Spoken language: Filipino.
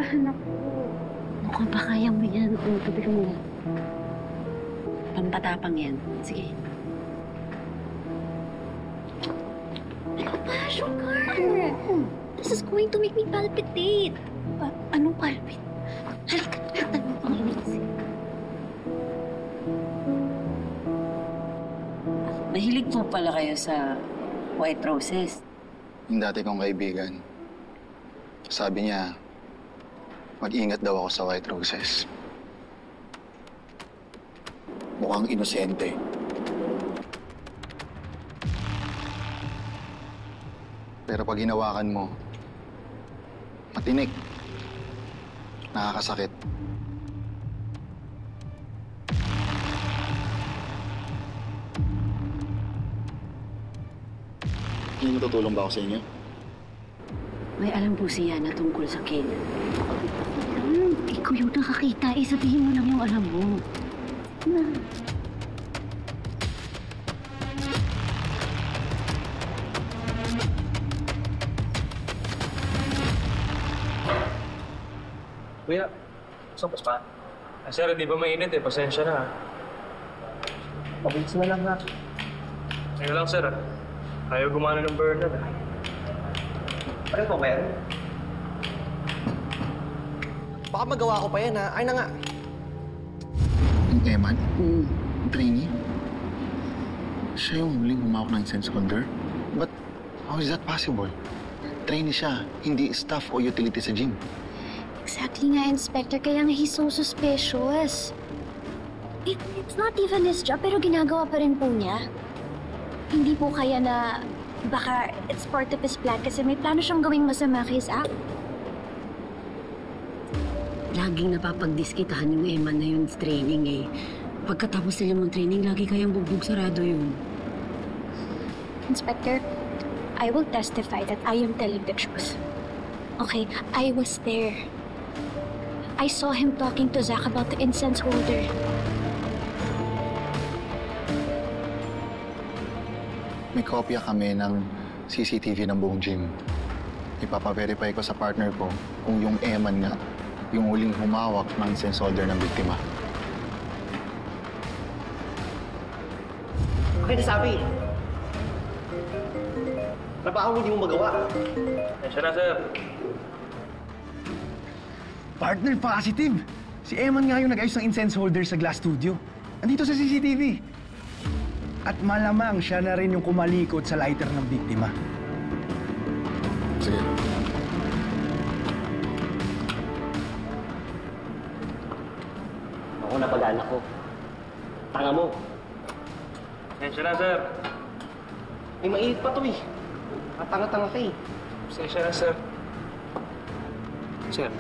kinakabahan ako. Mukhang ba kaya mo yan? Tubig mo. Pampatapang yan. Sige. Ano ba? Sugar! This is going to make me palpitate. Anong palpit? Halika, laktan mo pang inisip. Mahilig po pala kayo sa white roses. Yung dati kong kaibigan, sabi niya, mag-ingat daw ako sa white roses. Mukhang inosente. Pero pag hinawakan mo, matinik. Nakakasakit. Hindi matutulong ba ako sa inyo? May alam po siya na tungkol sa Ken. Ikaw yung nakakita. Sabihin mo lang yung alam mo. Na. Kuya, saan pa? Sir, di ba mainit eh? Pasensya na. Pabilis na lang ha. Ngayon lang, sir. Ayaw gumana ng burner. Ano po, meron? Baka magawa ko pa yan, ha? Ay na nga. Yung Eman? Yung trainee? Siya yung huling humawak ng incense holder? But how is that possible? Trainee siya, hindi staff o utility sa gym. Exactly nga, Inspector. Kaya nga he's so suspicious. It's not even his job, pero ginagawa pa rin po niya. Hindi po kaya na baka it's part of his plan kasi may plano siyang gawing masama kay Zach. Laging napapagdiskitahan yung Eman na yun sa training eh. Pagkatapos nila mong training, lagi kayang bugbog sarado yun. Inspector, I will testify that I am telling the truth. Okay, I was there. I saw him talking to Zach about the incense holder. May kopya kami ng CCTV ng buong gym. Ipapa-verify ko sa partner ko kung yung Eman nga, yung huling humawak ng incense holder ng biktima. Okay, nasabi. Trabaho hindi mo magawa. Pasensya na, sir. Partner, positive! Si Eman nga yung nag-ayos ng incense holder sa Glass Studio. Andito sa CCTV. At malamang siya na rin yung kumalikot sa lighter ng biktima. Sige. Ako na pag-anak ko. Tanga mo. Pasensya na, sir. May mainit pa to eh. Tanga-tanga ka eh. Pasensya na, sir. Sir,